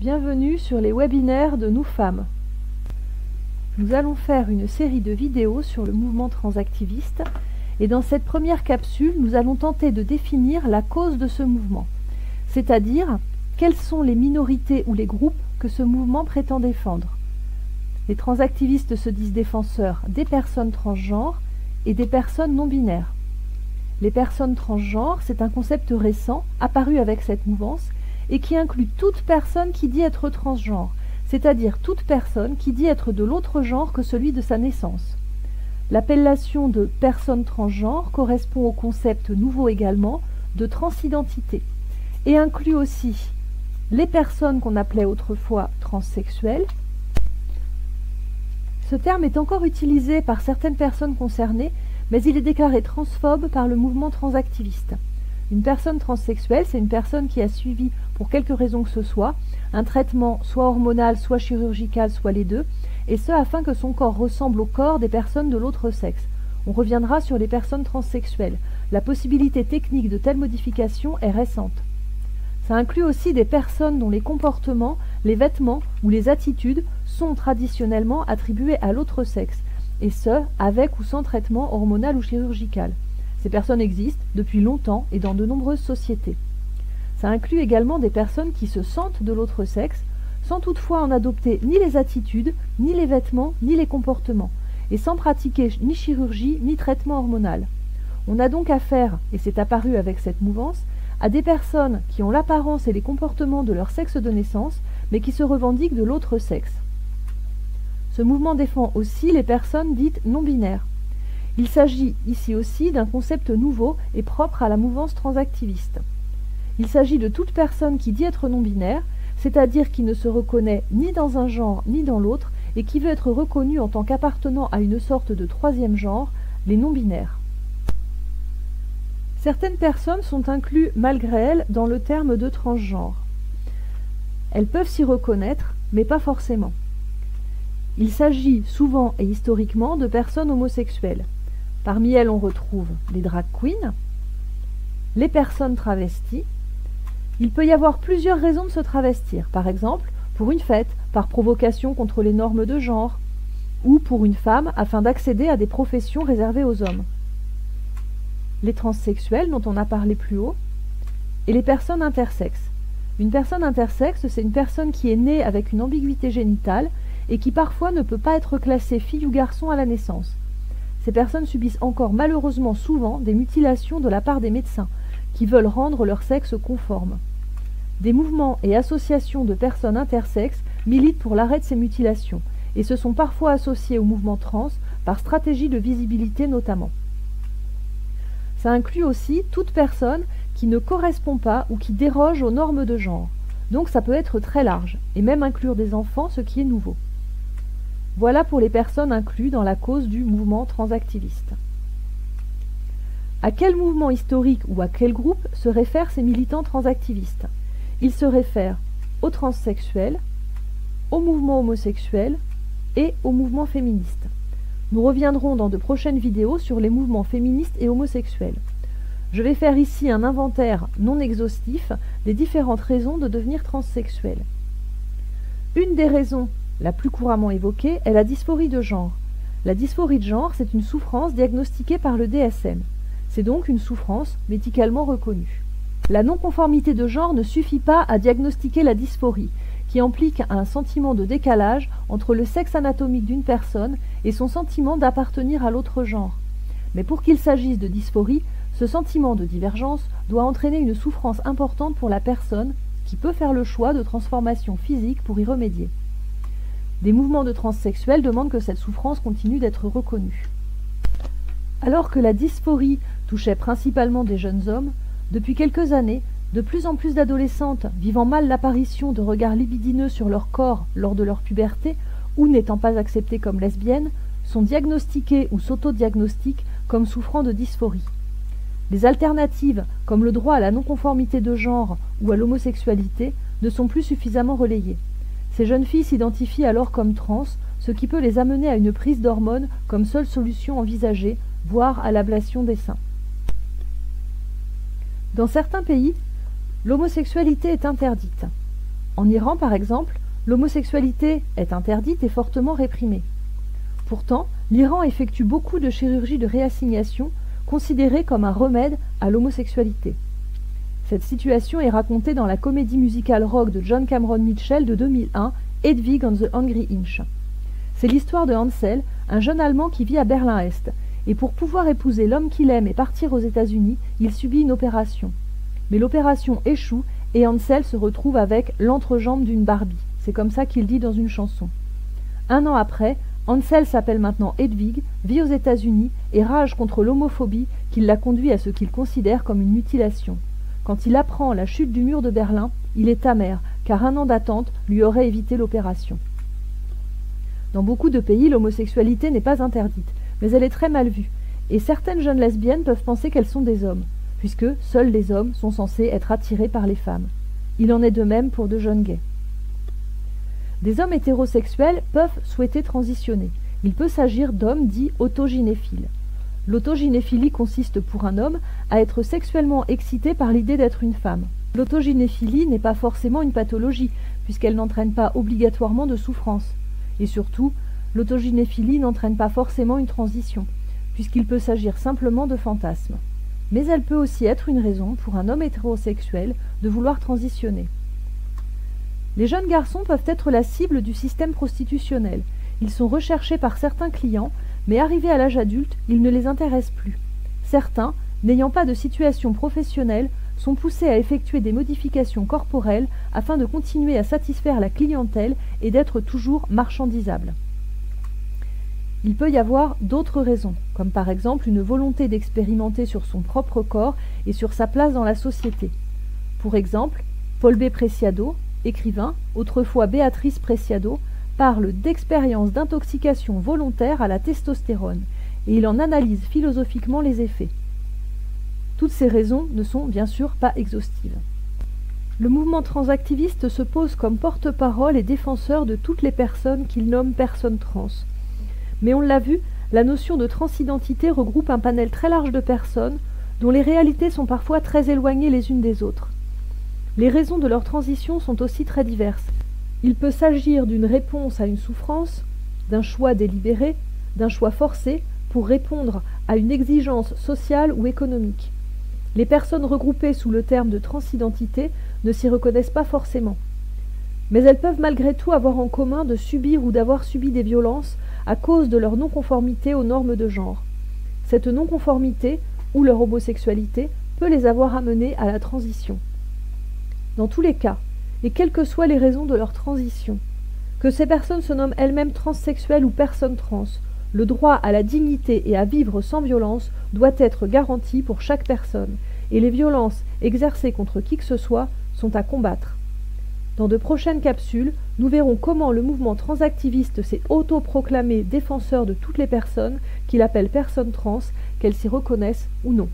Bienvenue sur les webinaires de Nous Femmes. Nous allons faire une série de vidéos sur le mouvement transactiviste et dans cette première capsule, nous allons tenter de définir la cause de ce mouvement, c'est-à-dire quelles sont les minorités ou les groupes que ce mouvement prétend défendre. Les transactivistes se disent défenseurs des personnes transgenres et des personnes non-binaires. Les personnes transgenres, c'est un concept récent, apparu avec cette mouvance, et qui inclut toute personne qui dit être transgenre, c'est-à-dire toute personne qui dit être de l'autre genre que celui de sa naissance. L'appellation de personne transgenre correspond au concept nouveau également de transidentité, et inclut aussi les personnes qu'on appelait autrefois transsexuelles. Ce terme est encore utilisé par certaines personnes concernées, mais il est déclaré transphobe par le mouvement transactiviste. Une personne transsexuelle, c'est une personne qui a suivi, pour quelque raison que ce soit, un traitement soit hormonal, soit chirurgical, soit les deux, et ce afin que son corps ressemble au corps des personnes de l'autre sexe. On reviendra sur les personnes transsexuelles. La possibilité technique de telle modification est récente. Ça inclut aussi des personnes dont les comportements, les vêtements ou les attitudes sont traditionnellement attribués à l'autre sexe, et ce, avec ou sans traitement hormonal ou chirurgical. Ces personnes existent depuis longtemps et dans de nombreuses sociétés. Ça inclut également des personnes qui se sentent de l'autre sexe, sans toutefois en adopter ni les attitudes, ni les vêtements, ni les comportements, et sans pratiquer ni chirurgie, ni traitement hormonal. On a donc affaire, et c'est apparu avec cette mouvance, à des personnes qui ont l'apparence et les comportements de leur sexe de naissance, mais qui se revendiquent de l'autre sexe. Ce mouvement défend aussi les personnes dites non-binaires. Il s'agit ici aussi d'un concept nouveau et propre à la mouvance transactiviste. Il s'agit de toute personne qui dit être non-binaire, c'est-à-dire qui ne se reconnaît ni dans un genre ni dans l'autre et qui veut être reconnue en tant qu'appartenant à une sorte de troisième genre, les non-binaires. Certaines personnes sont incluses malgré elles dans le terme de transgenre. Elles peuvent s'y reconnaître, mais pas forcément. Il s'agit souvent et historiquement de personnes homosexuelles. Parmi elles, on retrouve les drag queens, les personnes travesties. Il peut y avoir plusieurs raisons de se travestir, par exemple pour une fête, par provocation contre les normes de genre, ou pour une femme afin d'accéder à des professions réservées aux hommes. Les transsexuels, dont on a parlé plus haut, et les personnes intersexes. Une personne intersexe, c'est une personne qui est née avec une ambiguïté génitale et qui parfois ne peut pas être classée fille ou garçon à la naissance. Ces personnes subissent encore malheureusement souvent des mutilations de la part des médecins, qui veulent rendre leur sexe conforme. Des mouvements et associations de personnes intersexes militent pour l'arrêt de ces mutilations, et se sont parfois associés au mouvement trans par stratégie de visibilité notamment. Ça inclut aussi toute personne qui ne correspond pas ou qui déroge aux normes de genre. Donc ça peut être très large, et même inclure des enfants, ce qui est nouveau. Voilà pour les personnes incluses dans la cause du mouvement transactiviste. À quel mouvement historique ou à quel groupe se réfèrent ces militants transactivistes? Ils se réfèrent aux transsexuels, au mouvement homosexuel et au mouvement féministe. Nous reviendrons dans de prochaines vidéos sur les mouvements féministes et homosexuels. Je vais faire ici un inventaire non exhaustif des différentes raisons de devenir transsexuel. Une des raisons la plus couramment évoquée est la dysphorie de genre. La dysphorie de genre, c'est une souffrance diagnostiquée par le DSM. C'est donc une souffrance médicalement reconnue. La non-conformité de genre ne suffit pas à diagnostiquer la dysphorie, qui implique un sentiment de décalage entre le sexe anatomique d'une personne et son sentiment d'appartenir à l'autre genre. Mais pour qu'il s'agisse de dysphorie, ce sentiment de divergence doit entraîner une souffrance importante pour la personne qui peut faire le choix de transformation physique pour y remédier. Des mouvements de transsexuels demandent que cette souffrance continue d'être reconnue. Alors que la dysphorie touchait principalement des jeunes hommes, depuis quelques années, de plus en plus d'adolescentes vivant mal l'apparition de regards libidineux sur leur corps lors de leur puberté ou n'étant pas acceptées comme lesbiennes sont diagnostiquées ou s'autodiagnostiquent comme souffrant de dysphorie. Les alternatives, comme le droit à la non-conformité de genre ou à l'homosexualité, ne sont plus suffisamment relayées. Ces jeunes filles s'identifient alors comme trans, ce qui peut les amener à une prise d'hormones comme seule solution envisagée, voire à l'ablation des seins. Dans certains pays, l'homosexualité est interdite. En Iran, par exemple, l'homosexualité est interdite et fortement réprimée. Pourtant, l'Iran effectue beaucoup de chirurgies de réassignation considérées comme un remède à l'homosexualité. Cette situation est racontée dans la comédie musicale rock de John Cameron Mitchell de 2001, Hedwig and the Angry Inch. C'est l'histoire de Hansel, un jeune Allemand qui vit à Berlin-Est, et pour pouvoir épouser l'homme qu'il aime et partir aux États-Unis, il subit une opération. Mais l'opération échoue et Hansel se retrouve avec l'entrejambe d'une Barbie. C'est comme ça qu'il dit dans une chanson. 1 an après, Hansel s'appelle maintenant Hedwig, vit aux États-Unis et rage contre l'homophobie qui l'a conduit à ce qu'il considère comme une mutilation. Quand il apprend la chute du mur de Berlin, il est amer, car 1 an d'attente lui aurait évité l'opération. Dans beaucoup de pays, l'homosexualité n'est pas interdite, mais elle est très mal vue, et certaines jeunes lesbiennes peuvent penser qu'elles sont des hommes, puisque seuls les hommes sont censés être attirés par les femmes. Il en est de même pour de jeunes gays. Des hommes hétérosexuels peuvent souhaiter transitionner. Il peut s'agir d'hommes dits autogynéphiles. L'autogynéphilie consiste pour un homme à être sexuellement excité par l'idée d'être une femme. L'autogynéphilie n'est pas forcément une pathologie, puisqu'elle n'entraîne pas obligatoirement de souffrance. Et surtout, l'autogynéphilie n'entraîne pas forcément une transition, puisqu'il peut s'agir simplement de fantasmes. Mais elle peut aussi être une raison pour un homme hétérosexuel de vouloir transitionner. Les jeunes garçons peuvent être la cible du système prostitutionnel. Ils sont recherchés par certains clients, mais arrivés à l'âge adulte, ils ne les intéressent plus. Certains, n'ayant pas de situation professionnelle, sont poussés à effectuer des modifications corporelles afin de continuer à satisfaire la clientèle et d'être toujours marchandisables. Il peut y avoir d'autres raisons, comme par exemple une volonté d'expérimenter sur son propre corps et sur sa place dans la société. Pour exemple, Paul B. Preciado, écrivain, autrefois Béatrice Preciado, parle d'expériences d'intoxication volontaire à la testostérone, et il en analyse philosophiquement les effets. Toutes ces raisons ne sont bien sûr pas exhaustives. Le mouvement transactiviste se pose comme porte-parole et défenseur de toutes les personnes qu'il nomme personnes trans. Mais on l'a vu, la notion de transidentité regroupe un panel très large de personnes dont les réalités sont parfois très éloignées les unes des autres. Les raisons de leur transition sont aussi très diverses. Il peut s'agir d'une réponse à une souffrance, d'un choix délibéré, d'un choix forcé pour répondre à une exigence sociale ou économique. Les personnes regroupées sous le terme de transidentité ne s'y reconnaissent pas forcément. Mais elles peuvent malgré tout avoir en commun de subir ou d'avoir subi des violences à cause de leur non-conformité aux normes de genre. Cette non-conformité, ou leur homosexualité, peut les avoir amenées à la transition. Dans tous les cas, et quelles que soient les raisons de leur transition, que ces personnes se nomment elles-mêmes transsexuelles ou personnes trans, le droit à la dignité et à vivre sans violence doit être garanti pour chaque personne, et les violences exercées contre qui que ce soit sont à combattre. Dans de prochaines capsules, nous verrons comment le mouvement transactiviste s'est autoproclamé défenseur de toutes les personnes qu'il appelle personnes trans, qu'elles s'y reconnaissent ou non.